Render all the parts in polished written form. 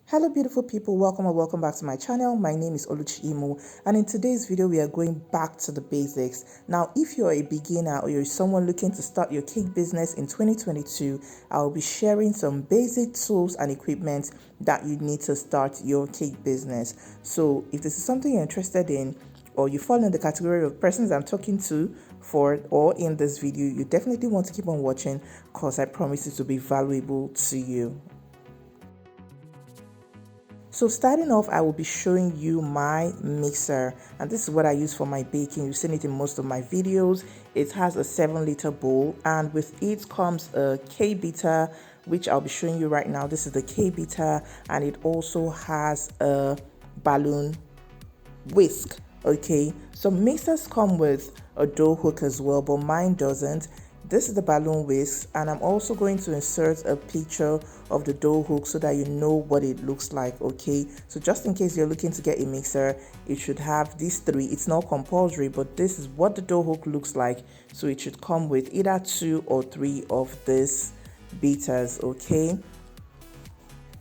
Hello beautiful people, welcome or welcome back to my channel. My name is Oluchiimoh, and in today's video we are going back to the basics. Now if you're a beginner or you're someone looking to start your cake business in 2022, I'll be sharing some basic tools and equipment that you need to start your cake business. So if this is something you're interested in, or you fall in the category of persons I'm talking to for or in this video, you definitely want to keep on watching because I promise it to be valuable to you. So starting off, I will be showing you my mixer, and this is what I use for my baking. You've seen it in most of my videos. It has a 7-liter bowl, and with it comes a K-beater, which I'll be showing you right now. This is the K-beater, and it also has a balloon whisk. Okay, some mixers come with a dough hook as well, but mine doesn't. This is the balloon whisk, and I'm also going to insert a picture of the dough hook so that you know what it looks like. Okay, so just in case you're looking to get a mixer, it should have these three. It's not compulsory, but this is what the dough hook looks like. So it should come with either 2 or 3 of these beaters. Okay,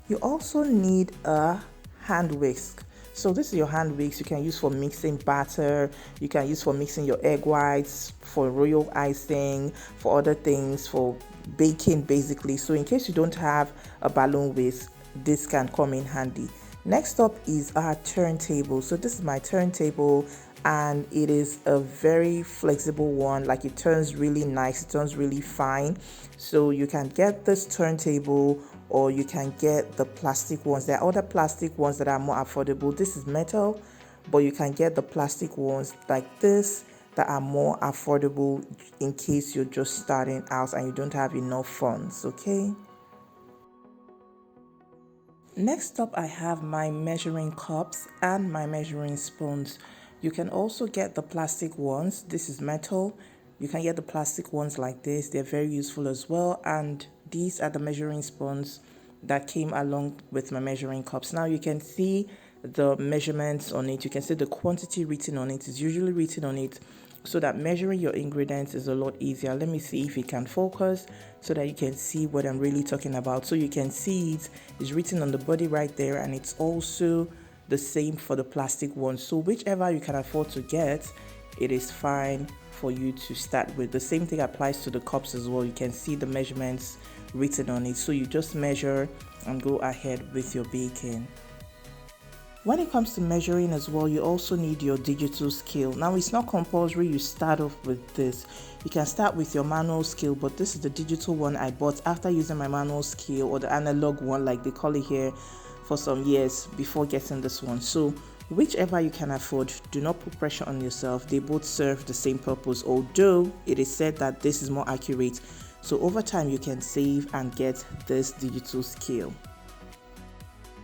you also need a hand whisk. So this is your hand whisk. You can use for mixing batter, you can use for mixing your egg whites, for royal icing, for other things, for baking basically. So in case you don't have a balloon whisk, this can come in handy. Next up is our turntable. So this is my turntable, and it is a very flexible one. Like, it turns really nice, it turns really fine. So you can get this turntable, or you can get the plastic ones. There are other plastic ones that are more affordable. This is metal, but you can get the plastic ones like this that are more affordable in case you're just starting out and you don't have enough funds. Okay, next up I have my measuring cups and my measuring spoons. You can also get the plastic ones. This is metal. You can get the plastic ones like this. They're very useful as well, and these are the measuring spoons that came along with my measuring cups. Now you can see the measurements on it. You can see the quantity written on it. It's usually written on it so that measuring your ingredients is a lot easier. Let me see if it can focus so that you can see what I'm really talking about. So you can see it is written on the body right there, and it's also the same for the plastic one. So whichever you can afford to get, it is fine for you to start with. The same thing applies to the cups as well. You can see the measurements written on it, so you just measure and go ahead with your baking. When it comes to measuring as well, you also need your digital scale. Now it's not compulsory you start off with this. You can start with your manual scale, but this is the digital one I bought after using my manual scale, or the analog one like they call it here, for some years before getting this one. So whichever you can afford, do not put pressure on yourself. They both serve the same purpose, although it is said that this is more accurate. So over time you can save and get this digital scale.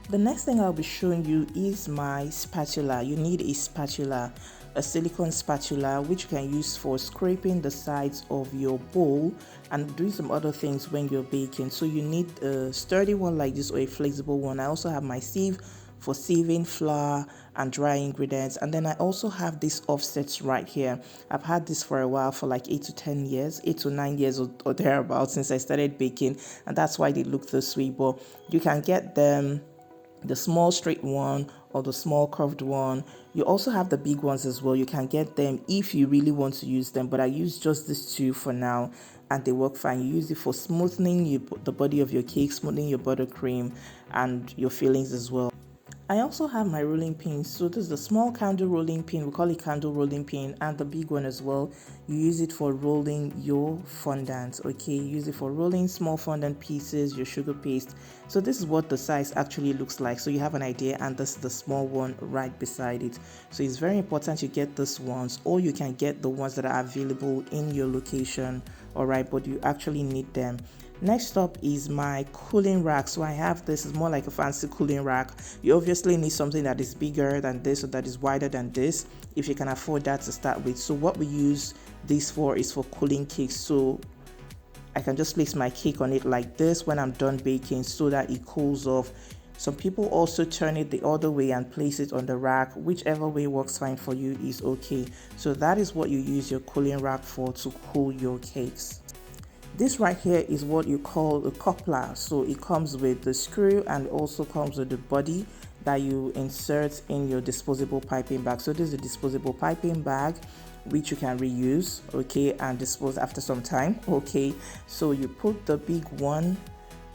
The next thing I'll be showing you is my spatula. You need a spatula, a silicone spatula, which you can use for scraping the sides of your bowl and doing some other things when you're baking. So you need a sturdy one like this or a flexible one. I also have my sieve for sieving flour and dry ingredients, and then I also have these offsets right here. I've had this for a while, for like 8 to 9 years or thereabouts, since I started baking, and that's why they look this way. But you can get them, the small straight one or the small curved one. You also have the big ones as well. You can get them if you really want to use them, but I use just these two for now, and they work fine. You use it for smoothing the body of your cake, smoothing your buttercream and your fillings as well. I also have my rolling pins. So this is the small candle rolling pin, we call it candle rolling pin, and the big one as well. You use it for rolling your fondant. Okay, you use it for rolling small fondant pieces, your sugar paste. So this is what the size actually looks like, so you have an idea, and this is the small one right beside it. So it's very important you get these ones, or you can get the ones that are available in your location. All right, but you actually need them. Next up is my cooling rack. So I have this, is more like a fancy cooling rack. You obviously need something that is bigger than this or that is wider than this, if you can afford that to start with. So what we use this for is for cooling cakes. So I can just place my cake on it like this when I'm done baking so that it cools off. Some people also turn it the other way and place it on the rack. Whichever way works fine for you is okay. So that is what you use your cooling rack for, to cool your cakes. This right here is what you call a coupler. So it comes with the screw and also comes with the body that you insert in your disposable piping bag. So this is a disposable piping bag which you can reuse, okay, and dispose after some time, okay. So you put the big one,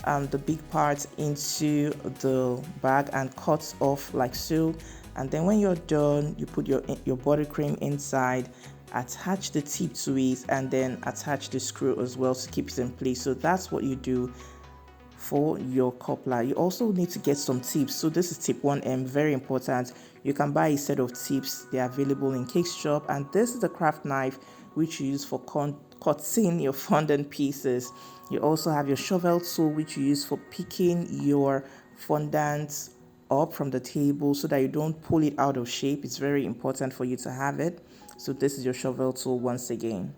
the big part into the bag and cut off like so, and then when you're done, you put your buttercream inside, attach the tip to it, and then attach the screw as well to keep it in place. So that's what you do for your coupler. You also need to get some tips. So this is tip 1M, very important. You can buy a set of tips, they're available in cake shop, and this is the craft knife which you use for cutting your fondant pieces. You also have your shovel tool which you use for picking your fondant up from the table so that you don't pull it out of shape. It's very important for you to have it. So this is your shovel tool once again.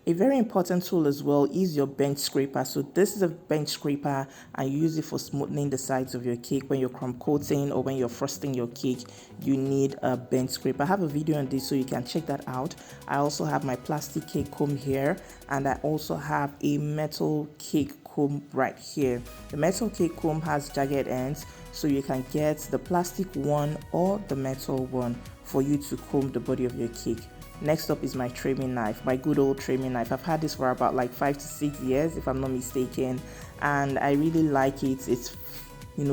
A very important tool as well is your bench scraper. So this is a bench scraper and you use it for smoothing the sides of your cake. When you're crumb coating or when you're frosting your cake, you need a bench scraper. I have a video on this so you can check that out. I also have my plastic cake comb here, and I also have a metal cake comb right here. The metal cake comb has jagged ends, so you can get the plastic one or the metal one for you to comb the body of your cake. Next up is my trimming knife, my good old trimming knife. I've had this for about like 5 to 6 years if I'm not mistaken, and I really like it. It's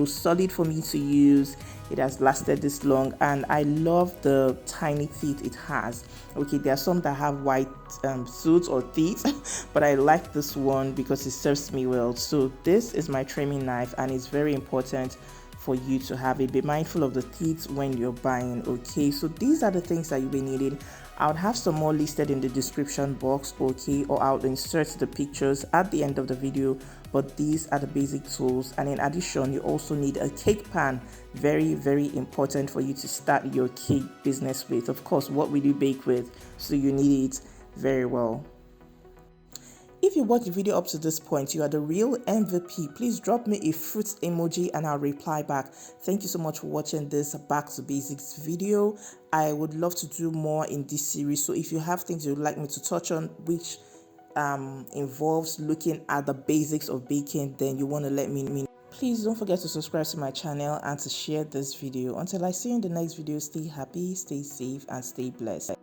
solid for me to use. It has lasted this long, and I love the tiny teeth it has. Okay, there are some that have white suits or teeth, but I like this one because it serves me well. So this is my trimming knife, and it's very important for you to have it. Be mindful of the teeth when you're buying, okay. So these are the things that you'll be needing. I would have some more listed in the description box, okay, or I'll insert the pictures at the end of the video, but these are the basic tools. And in addition, you also need a cake pan, very, very important for you to start your cake business with. Of course, what will you bake with? So you need it very well. If you watched the video up to this point, you are the real MVP. Please drop me a fruit emoji and I'll reply back. Thank you so much for watching this Back to Basics video. I would love to do more in this series. So if you have things you'd like me to touch on, which involves looking at the basics of baking, then you want to let me know. Please don't forget to subscribe to my channel and to share this video. Until I see you in the next video, stay happy, stay safe, and stay blessed.